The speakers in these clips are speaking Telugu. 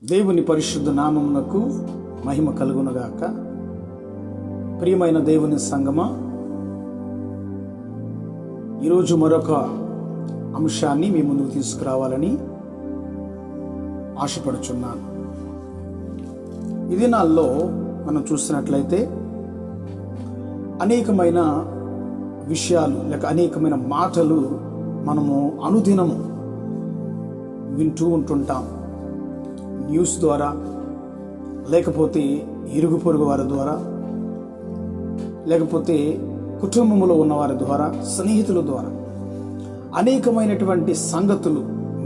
దేవుని పరిశుద్ధ నామమునకు మహిమ కలుగునుగాక. ప్రియమైన దేవుని సంగమా, ఈరోజు మరొక అంశాన్ని మీ ముందుకు తీసుకురావాలని ఆశపడుచున్నాను. ఈ దినాల్లో మనం చూసినట్లయితే అనేకమైన విషయాలు లేక అనేకమైన మాటలు మనము అనుదినము వింటూ ఉంటుంటాం. న్యూస్ ద్వారా, లేకపోతే ఇరుగు పొరుగు వారి ద్వారా, లేకపోతే కుటుంబంలో ఉన్నవారి ద్వారా, స్నేహితుల ద్వారా అనేకమైనటువంటి సంగతులు,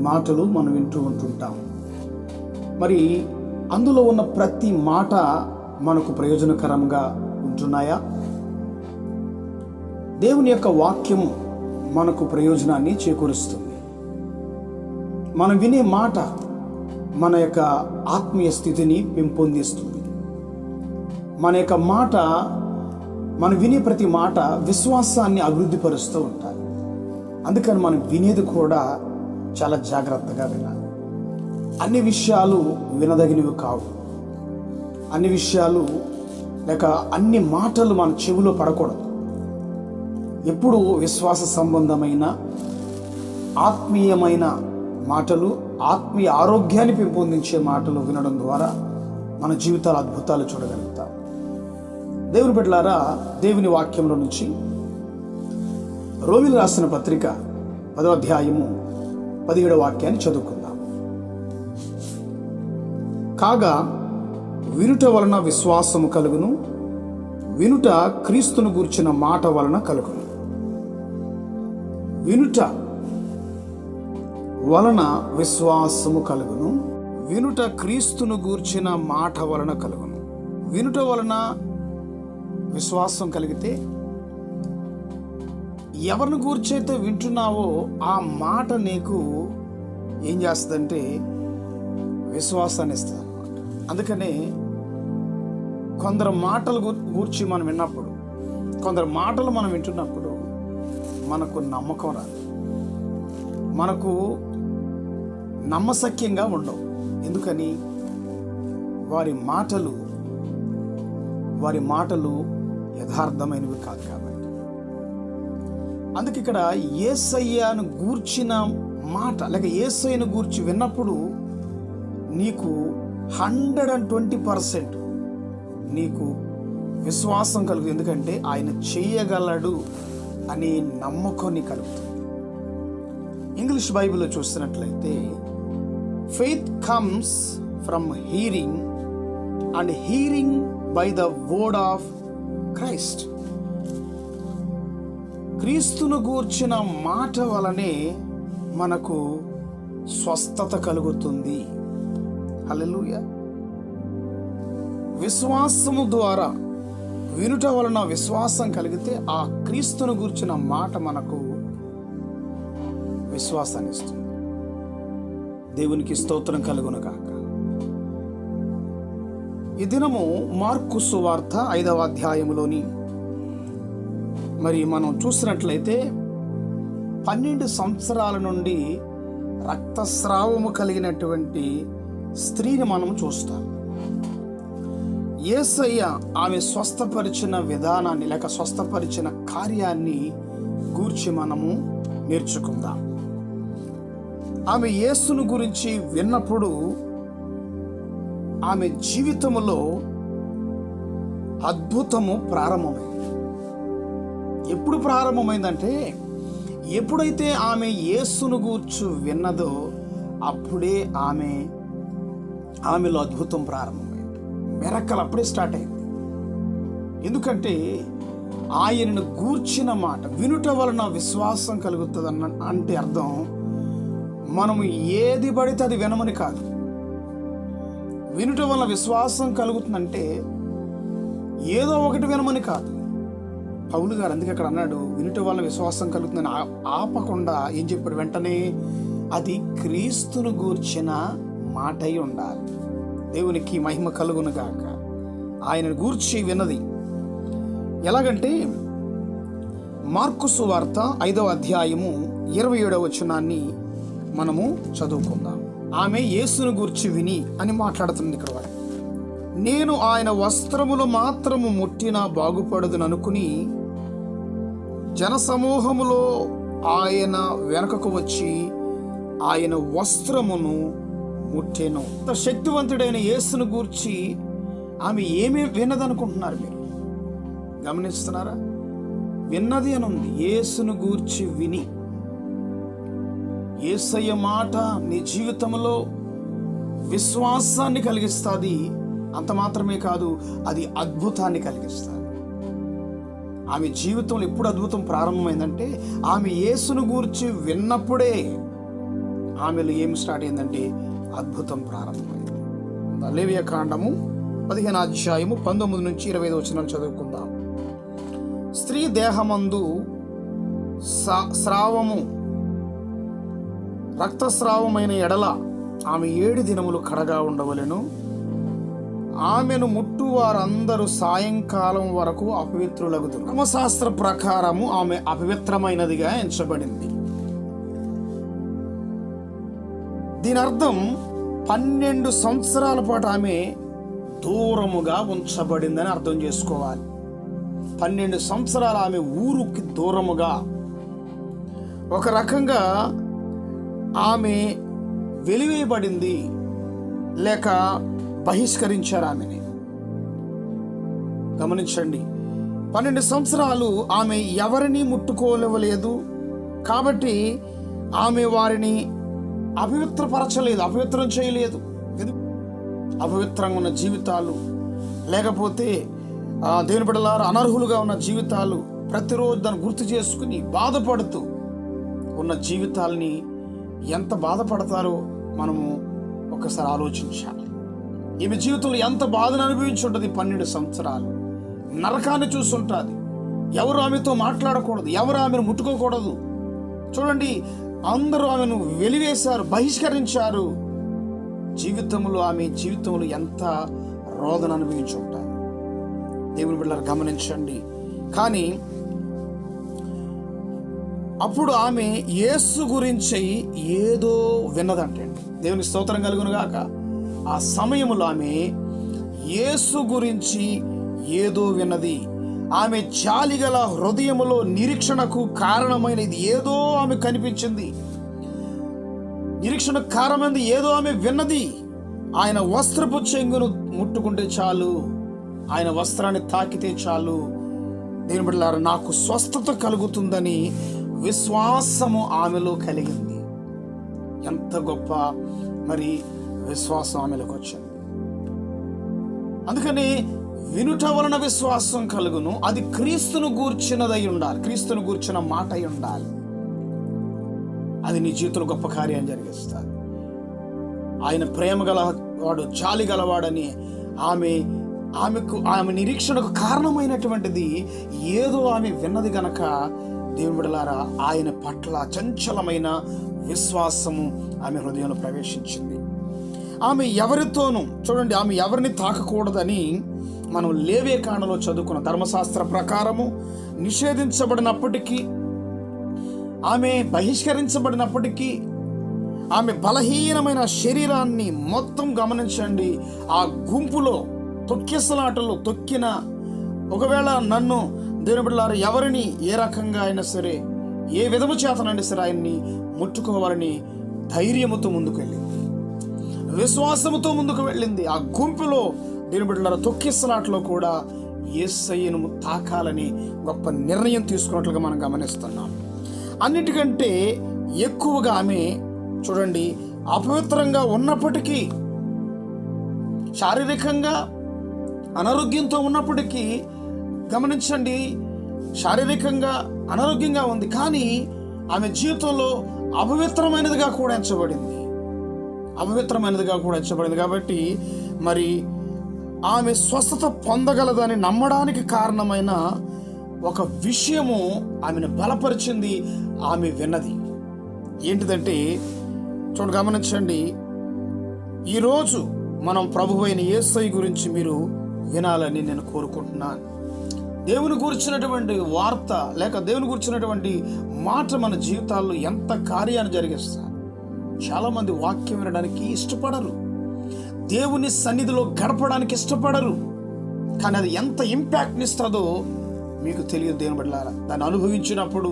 మాటలు మనం వింటూ ఉంటుంటాం. మరి అందులో ఉన్న ప్రతి మాట మనకు ప్రయోజనకరంగా ఉంటున్నాయా? దేవుని యొక్క వాక్యము మనకు ప్రయోజనాన్ని చేకూరుస్తుంది. మనం వినే మాట మన యొక్క ఆత్మీయ స్థితిని పెంపొందిస్తుంది. మన యొక్క మాట, మనం వినే ప్రతి మాట విశ్వాసాన్ని అభివృద్ధిపరుస్తూ ఉంటాయి. అందుకని మనం వినేది కూడా చాలా జాగ్రత్తగా వినాలి. అన్ని విషయాలు వినదగినవి కావు. అన్ని విషయాలు లేక అన్ని మాటలు మన చెవిలో పడకూడదు. ఎప్పుడు విశ్వాస సంబంధమైన ఆత్మీయమైన మాటలు, ఆత్మీయ ఆరోగ్యాన్ని పెంపొందించే మాటలు వినడం ద్వారా మన జీవితాల అద్భుతాలు చూడగలుగుతాం. దేవుని బిడ్డలారా, దేవుని వాక్యంలో నుంచి రోమీయులకు రాసిన పత్రిక 10వ అధ్యాయము 17వ వాక్యాన్ని చదువుకుందాం. కాగా వినుట వలన విశ్వాసము కలుగును, వినుట క్రీస్తును గూర్చిన మాట వలన కలుగును. వినుట వలన విశ్వాసము కలుగును, వినుట క్రీస్తును గూర్చిన మాట వలన కలుగును. వినుట వలన విశ్వాసం కలిగితే ఎవరిని గూర్చైతే వింటున్నావో ఆ మాట నీకు ఏం చేస్తుందంటే విశ్వాసాన్ని ఇస్తుంది అన్నమాట. అందుకనే కొందరు మాటలు గూర్చి మనం విన్నప్పుడు, కొందరు మాటలు మనం వింటున్నప్పుడు మనకు నమ్మకం రాదు, మనకు నమ్మశక్యంగా ఉండవు. ఎందుకని? వారి మాటలు యథార్థమైనవి కాదు కాబట్టి. అందుకే ఇక్కడ యేసయ్యను గూర్చిన మాట లేక యేసయ్యను గూర్చి విన్నప్పుడు నీకు 120% నీకు విశ్వాసం కలుగుతుంది. ఎందుకంటే ఆయన చేయగలడు అనే నమ్మకం నీకు కలుగుతుంది. ఇంగ్లీష్ బైబిల్లో చూస్తున్నట్లయితే faith comes from hearing and hearing by the word of Christ. క్రీస్తును గూర్చిన మాట వలనే మనకు స్వస్థత కలుగుతుంది. హల్లెలూయా. విశ్వాసము ద్వారా, వినుట వలన విశ్వాసం కలిగితే ఆ క్రీస్తును గూర్చిన మాట మనకు విశ్వాసాన్ని ఇస్తుంది. దేవునికి స్తోత్రం కలుగును గాక. ఈ దినము మార్కు సువార్త 5వ అధ్యాయములోని మరి మనం చూసినట్లయితే 12 సంవత్సరాల నుండి రక్తస్రావము కలిగినటువంటి స్త్రీని మనం చూస్తాం. యేసయ్య ఆమె స్వస్థపరిచిన విధానాన్ని లేక స్వస్థపరిచిన కార్యాన్ని గూర్చి మనము నేర్చుకుందాం. ఆమె యేసును గురించి విన్నప్పుడు ఆమె జీవితంలో అద్భుతము ప్రారంభమైంది. ఎప్పుడు ప్రారంభమైందంటే, ఎప్పుడైతే ఆమె యేసును గూర్చి విన్నదో అప్పుడే ఆమెలో అద్భుతం ప్రారంభమైంది. మిరకల్ అప్పుడే స్టార్ట్ అయింది. ఎందుకంటే ఆయనను గూర్చిన మాట వినుట వలన విశ్వాసం కలుగుతుంది అంటే అర్థం మనము ఏది పడితే అది వినమని కాదు. వినుట వలన విశ్వాసం కలుగుతుందంటే ఏదో ఒకటి వినమని కాదు. పౌలు గారు అందుకే అక్కడ అన్నాడు, వినుట వలన విశ్వాసం కలుగుతుందని ఆపకుండా ఏం చెప్పాడు? వెంటనే అది క్రీస్తును గూర్చిన మాట అయి ఉండాలి. దేవునికి మహిమ కలుగును గాక. ఆయనను గూర్చి విన్నది ఎలాగంటే మార్కు సువార్త 5వ అధ్యాయము 27వ వచనాన్ని మనము చదువుకుందాం. ఆమె యేసును గూర్చి విని అని మాట్లాడుతుంది ఇక్కడ వారు. నేను ఆయన వస్త్రములు మాత్రము ముట్టినా బాగుపడదుననుకుని జనసమూహములో ఆయన వెనకకు వచ్చి ఆయన వస్త్రమును ముట్టెను. శక్తివంతుడైన యేసును గూర్చి ఆమె ఏమీ విన్నదనుకుంటున్నారు మీరు? గమనిస్తున్నారా? విన్నది అని ఉంది. యేసును గూర్చి విని. యేసయ్య మాట నీ జీవితంలో విశ్వాసాన్ని కలిగిస్తుంది. అంత మాత్రమే కాదు, అది అద్భుతాన్ని కలిగిస్తుంది. ఆమె జీవితంలో ఎప్పుడు అద్భుతం ప్రారంభమైందంటే ఆమె యేసును గూర్చి విన్నప్పుడే ఆమెలో ఏమి స్టార్ట్ అయిందంటే అద్భుతం ప్రారంభమైంది. లేవియా కాండము 15వ అధ్యాయము 19 నుంచి 25 వచనాలు చదువుకుందాం. స్త్రీ దేహమందు స్రావము రక్తస్రావమైన ఎడల ఆమె 7 దినములు కడగా ఉండవలెను. ఆమెను ముట్టు వారందరూ సాయంకాలం వరకు అపవిత్రులగుదురు. ధర్మశాస్త్ర ప్రకారము ఆమె అపవిత్రమైనదిగా ఎంచబడింది. దీని అర్థం 12 సంవత్సరాల పాటు ఆమె దూరముగా ఉంచబడిందని అర్థం చేసుకోవాలి. 12 సంవత్సరాలు ఆమె ఊరుకి దూరముగా, ఒక రకంగా ఆమె వెలివేయబడింది, లేక బహిష్కరించారు ఆమెని. గమనించండి, 12 సంవత్సరాలు ఆమె ఎవరిని ముట్టుకోలేవలేదు. కాబట్టి ఆమె వారిని అపవిత్రపరచలేదు, అపవిత్రం చేయలేదు. అపవిత్రంగా ఉన్న జీవితాలు, లేకపోతే దేవుని బిడ్డలారా అనర్హులుగా ఉన్న జీవితాలు, ప్రతిరోజు దాన్ని గుర్తు చేసుకుని బాధపడుతూ ఉన్న జీవితాలని ఎంత బాధపడతారో మనము ఒకసారి ఆలోచించాలి. ఈమె జీవితంలో ఎంత బాధను అనుభవించి ఉంటుంది. 12 సంవత్సరాలు నరకాన్ని చూస్తుంటుంది. ఎవరు ఆమెతో మాట్లాడకూడదు, ఎవరు ఆమెను ముట్టుకోకూడదు. చూడండి, అందరూ ఆమెను వెలివేశారు, బహిష్కరించారు. ఆమె జీవితంలో ఎంత రోదన అనుభవించి ఉంటారు. దేవుని బిడ్డలారా గమనించండి. కానీ అప్పుడు ఆమె యేసు గురించి ఏదో విన్నదంటే, దేవుని స్తోత్రం కలుగును గాక. ఆ సమయంలో ఆమె యేసు గురించి ఏదో విన్నది. ఆమె జాలిగల హృదయములో నిరీక్షణకు కారణమైనది ఏదో ఆమె కనిపించింది. నిరీక్షణకు కారణమైనది ఏదో ఆమె విన్నది. ఆయన వస్త్రపు చెంగును ముట్టుకుంటే చాలు, ఆయన వస్త్రాన్ని తాకితే చాలు, దేవుని బిడ్డలారా నాకు స్వస్థత కలుగుతుందని విశ్వాసము ఆమెలో కలిగింది. ఎంత గొప్ప విశ్వాసం ఆమెలోకి వచ్చింది. అందుకని వినుట వలన విశ్వాసం కలుగును. అది క్రీస్తును గూర్చినదై ఉండాలి, క్రీస్తును గూర్చిన మాట అయి ఉండాలి. అది నీ జీవితంలో గొప్ప కార్యం జరిగిస్తారు. ఆయన ప్రేమ గలవాడు, జాలి గలవాడని ఆమె నిరీక్షణకు కారణమైనటువంటిది ఏదో ఆమె విన్నది గనక దేవుని బిడ్డలారా ఆయన పట్ల చంచలమైన విశ్వాసము ఆమె హృదయంలో ప్రవేశించింది. ఆమె ఎవరితోనూ, చూడండి, ఆమె ఎవరిని తాకకూడదని మనం లేవే కాండలో చదువుకున్న ధర్మశాస్త్ర ప్రకారము నిషేధించబడినప్పటికీ, ఆమె బహిష్కరించబడినప్పటికీ, ఆమె బలహీనమైన శరీరాన్ని మొత్తం గమనించండి. ఆ గుంపులో తొక్కిసలాటలు తొక్కిన, ఒకవేళ నన్ను దేవుని బిడ్డలారా ఎవరిని ఏ రకంగా అయినా సరే, ఏ విధము చేతనైనా సరే ఆయన్ని ముట్టుకోవాలని ధైర్యముతో ముందుకు వెళ్ళింది, విశ్వాసముతో ముందుకు వెళ్ళింది. ఆ గుంపులో దేవుని బిడ్డలారా తొక్కిసలాటలో కూడా యేసయ్యను తాకాలని గొప్ప నిర్ణయం తీసుకున్నట్లుగా మనం గమనిస్తున్నాం. అన్నిటికంటే ఎక్కువగా ఆమె చూడండి అపవిత్రంగా ఉన్నప్పటికీ, శారీరకంగా అనారోగ్యంతో ఉన్నప్పటికీ, గమనించండి, శారీరకంగా అనారోగ్యంగా ఉంది, కానీ ఆమె జీవితంలో అపవిత్రమైనదిగా కూడా ఎంచబడింది. కాబట్టి ఆమె స్వస్థత పొందగలదని నమ్మడానికి కారణమైన ఒక విషయము ఆమెను బలపరిచింది. ఆమె విన్నది ఏంటిదంటే, చూడండి, గమనించండి, ఈరోజు మనం ప్రభువైన యేసయ్య గురించి మీరు వినాలని నేను కోరుకుంటున్నాను. దేవుని గురించినటువంటి వార్త లేక దేవుని గురించినటువంటి మాట మన జీవితాల్లో ఎంత కార్యాన్ని జరిగిస్తారు. చాలామంది వాక్యం వినడానికి ఇష్టపడరు, దేవుని సన్నిధిలో గడపడానికి ఇష్టపడరు. కానీ అది ఎంత ఇంపాక్ట్ని ఇస్తుందో మీకు తెలియదు. దేవుని బిడ్డలారా, దాన్ని అనుభవించినప్పుడు,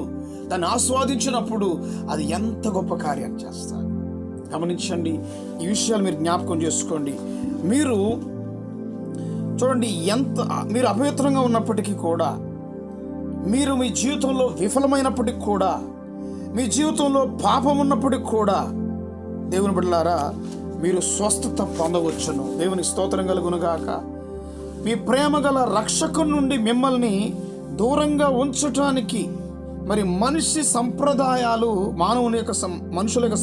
దాన్ని ఆస్వాదించినప్పుడు అది ఎంత గొప్ప కార్యాన్ని చేస్తారు. గమనించండి, ఈ విషయాలు మీరు జ్ఞాపకం చేసుకోండి. మీరు చూడండి, మీరు అపవిత్రంగా ఉన్నప్పటికీ కూడా, మీరు మీ జీవితంలో విఫలమైనప్పటికీ కూడా, మీ జీవితంలో పాపం ఉన్నప్పటికీ కూడా, దేవుని బిడ్డలారా, మీరు స్వస్థత పొందవచ్చును. దేవుని స్తోత్రం కలుగునుగాక. మీ ప్రేమ గల రక్షకుని నుండి మిమ్మల్ని దూరంగా ఉంచటానికి మరి మనిషి సంప్రదాయాలు, మానవుని యొక్క మనుషుల యొక్క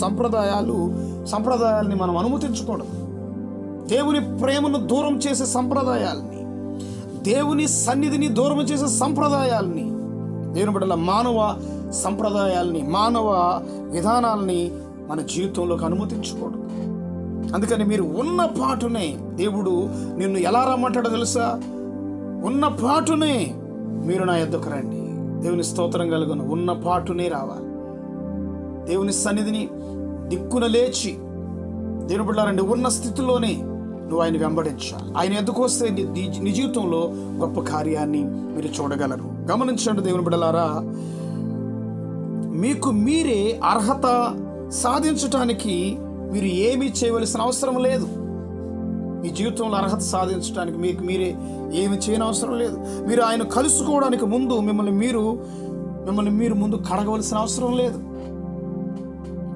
సంప్రదాయాల్ని మనం అనుమతించకూడదు. దేవుని ప్రేమను దూరం చేసే సంప్రదాయాల్ని, దేవుని సన్నిధిని దూరం చేసే సంప్రదాయాల్ని, దేవుని బిడ్డల మానవ సంప్రదాయాల్ని, మానవ విధానాల్ని మన జీవితంలోకి అనుమతించకూడదు. అందుకని మీరు ఉన్న పాటునే, దేవుడు నిన్ను ఎలా రమ్మంటాడో తెలుసా? ఉన్న పాటునే మీరు నా యొద్దకు రండి. దేవుని స్తోత్రం కలుగును. ఉన్న పాటునే రావాలి. దేవుని సన్నిధిని దిక్కున లేచి, దేవుని బిడ్డలారండి, ఉన్న స్థితిలోనే నువ్వు ఆయన వెంబడించాలి. ఆయన ఎద్దుకు వస్తే నీ జీవితంలో గొప్ప కార్యాన్ని మీరు చూడగలరు. గమనించండి దేవుని బిడ్డలారా, మీకు మీరే అర్హత సాధించటానికి మీరు ఏమీ చేయవలసిన అవసరం లేదు. మీ జీవితంలో అర్హత సాధించడానికి మీకు మీరే ఏమి చేయని అవసరం లేదు. మీరు ఆయన కలుసుకోవడానికి ముందు మిమ్మల్ని మీరు ముందు కడగవలసిన అవసరం లేదు.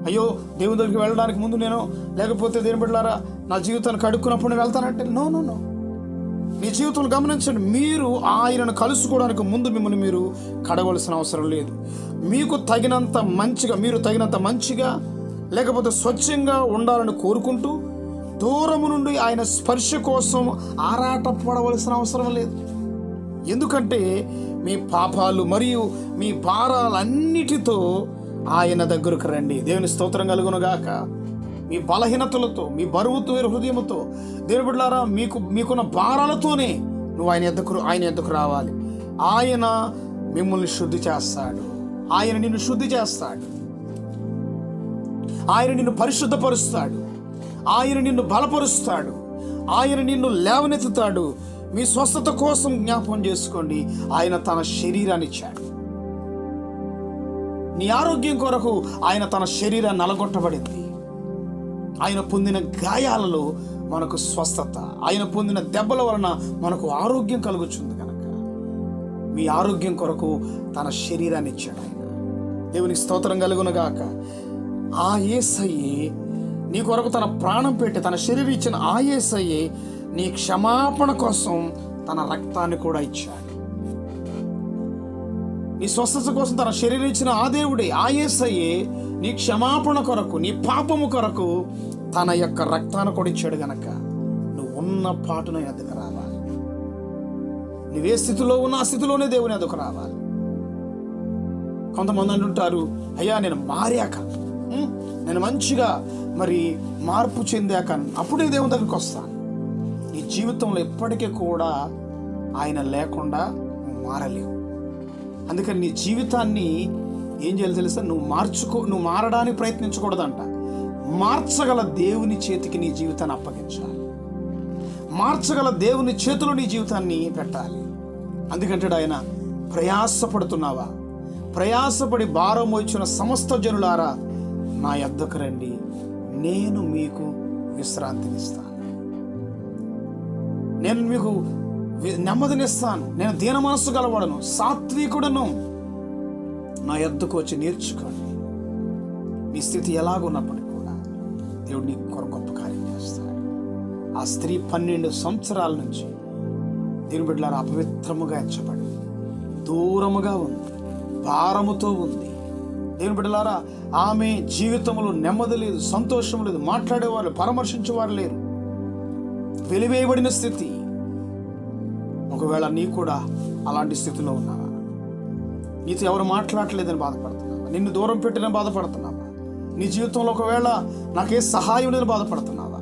అయ్యో, దేవుని దగ్గరికి వెళ్ళడానికి ముందు నేను, లేకపోతే దేవుని బిడ్డలారా, నా జీవితాన్ని కడుక్కున్నప్పుడు నేను వెళ్తానంటే నో. మీ జీవితంలో గమనించండి, మీరు ఆయనను కలుసుకోవడానికి ముందు మిమ్మల్ని మీరు కడగవలసిన అవసరం లేదు. మీరు తగినంత మంచిగా లేకపోతే స్వచ్ఛంగా ఉండాలని కోరుకుంటూ దూరము నుండి ఆయన స్పర్శ కోసం ఆరాటపడవలసిన అవసరం లేదు. ఎందుకంటే మీ పాపాలు మరియు మీ భారాలన్నిటితో ఆయన దగ్గరకు రండి. దేవుని స్తోత్రం కలుగునుగాక. మీ బలహీనతలతో, మీ బరువుతో, హృదయముతో, దేవుని బిడ్డలారా, మీకున్న భారాలతోనే నువ్వు ఆయన ఎద్దకు రావాలి. ఆయన మిమ్మల్ని శుద్ధి చేస్తాడు. ఆయన నిన్ను శుద్ధి చేస్తాడు. ఆయన నిన్ను పరిశుద్ధపరుస్తాడు. ఆయన నిన్ను బలపరుస్తాడు. ఆయన నిన్ను లేవనెత్తుతాడు. మీ స్వస్థత కోసం జ్ఞాపకం చేసుకోండి, ఆయన తన శరీరాన్ని ఇచ్చాడు. నీ ఆరోగ్యం కొరకు ఆయన తన శరీరాన్ని నలగొట్టబడింది. ఆయన పొందిన గాయాలలో మనకు స్వస్థత, ఆయన పొందిన దెబ్బల వలన మనకు ఆరోగ్యం కలుగుతుంది కనుక మీ ఆరోగ్యం కొరకు తన శరీరాన్ని ఇచ్చాడు ఆయన. దేవునికి స్తోత్రం కలుగునుగాక. ఆ యేసయ్యే నీ కొరకు తన ప్రాణం పెట్టి తన శరీరం ఇచ్చిన ఆ యేసయ్యే నీ క్షమాపణ కోసం తన రక్తాన్ని కూడా ఇచ్చాడు. నీ స్వస్థత కోసం తన శరీరం ఇచ్చిన ఆ దేవుడే, ఆ యేసయ్యే నీ క్షమాపణ కొరకు, నీ పాపము కొరకు తన యొక్క రక్తాన్ని కూడా ఇచ్చాడు గనక నువ్వు ఉన్న పాటున ఎదుకు రావాలి. నువ్వే స్థితిలో ఉన్న ఆ స్థితిలోనే దేవుని ఎదుకు రావాలి. కొంతమంది అంటుంటారు, అయ్యా నేను మారాక, నేను మంచిగా మార్పు చెందాక అప్పుడే దేవుని దగ్గరికి వస్తాను. నీ జీవితంలో ఎప్పటికీ కూడా ఆయన లేకుండా నువ్వు మారలేవు. అందుకని నీ జీవితాన్ని ఏం చేయాలి తెలుసా? నువ్వు మారడానికి ప్రయత్నించకూడదంట. మార్చగల దేవుని చేతికి నీ జీవితాన్ని అప్పగించాలి. మార్చగల దేవుని చేతిలో నీ జీవితాన్ని పెట్టాలి. అందుకంటే ఆయన, ప్రయాసపడుతున్నావా? ప్రయాసపడి భారం మోయించిన సమస్త జనులారా నా యొద్దకు రండి, నేను మీకు విశ్రాంతినిస్తాను, నేను మీకు నెమ్మదినిస్తాను, నేను దీన మనస్సు గలవాడను, సాత్వికుడను, నా యొద్దకు వచ్చి నేర్చుకోండి. మీ స్థితి ఎలాగున్నప్పటికీ కూడా దేవుడు నీ కొరకు గొప్ప కార్యం చేస్తాడు. ఆ స్త్రీ 12 సంవత్సరాల నుంచి దేవుని బిడ్డలారా అపవిత్రముగా ఎంచబడి దూరముగా ఉంది, భారముతో ఉంది. దేవుని బిడ్డలారా, ఆమె జీవితంలో నెమ్మది లేదు, సంతోషం లేదు, మాట్లాడేవారు, పరామర్శించేవారు లేరు, వెలివేయబడిన స్థితి. ఒకవేళ నీ కూడా అలాంటి స్థితిలో ఉన్నావా? నీతో ఎవరు మాట్లాడలేదని బాధపడుతున్నావా? నిన్ను దూరం పెట్టిన బాధపడుతున్నావా? నీ జీవితంలో ఒకవేళ నాకే సహాయం లేదని బాధపడుతున్నావా?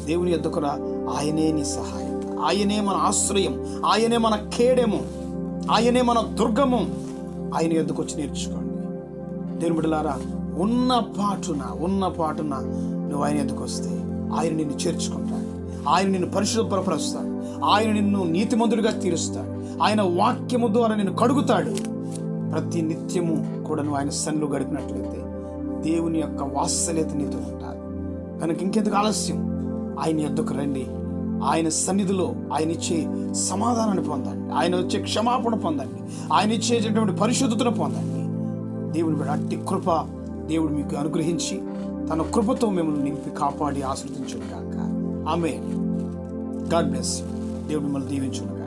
దేవుని యొద్దకురా. ఆయనే నీ సహాయం, ఆయనే మన ఆశ్రయం, ఆయనే మన కేడెము, ఆయనే మన దుర్గము. ఆయన యొద్దకు వచ్చి నేర్చుకోండి. దేవుని బిడ్డలారా, ఉన్న పాటున నువ్వు ఆయన ఎదుకు వస్తే ఆయన నిన్ను చేర్చుకుంటాడు, ఆయన నిన్ను పరిశుభ్రపరుస్తాడు, ఆయన నిన్ను నీతిమంతుడిగా తీరుస్తాడు, ఆయన వాక్యము ద్వారా నిన్ను కడుగుతాడు. ప్రతి నిత్యము కూడా నువ్వు ఆయన సన్నిధిలో గడిపినట్లయితే దేవుని యొక్క వాత్సల్యత నీతో ఉంటారు. కనుక ఇంకెందుకు ఆలస్యం? ఆయన యొద్దకు రండి. ఆయన సన్నిధిలో ఆయన ఇచ్చే సమాధానాన్ని పొందండి, ఆయన వచ్చే క్షమాపణ పొందండి, ఆయన ఇచ్చేటటువంటి పరిశుద్ధతను పొందండి. దేవుని బిడ్డ అట్టి కృప దేవుడు మీకు అనుగ్రహించి తన కృపతో మిమ్మల్ని నింపి కాపాడి ఆశీర్వదించును గాక. ఆమేన్. God bless you. దేవుడు మిమ్మల్ని దీవించును గాక.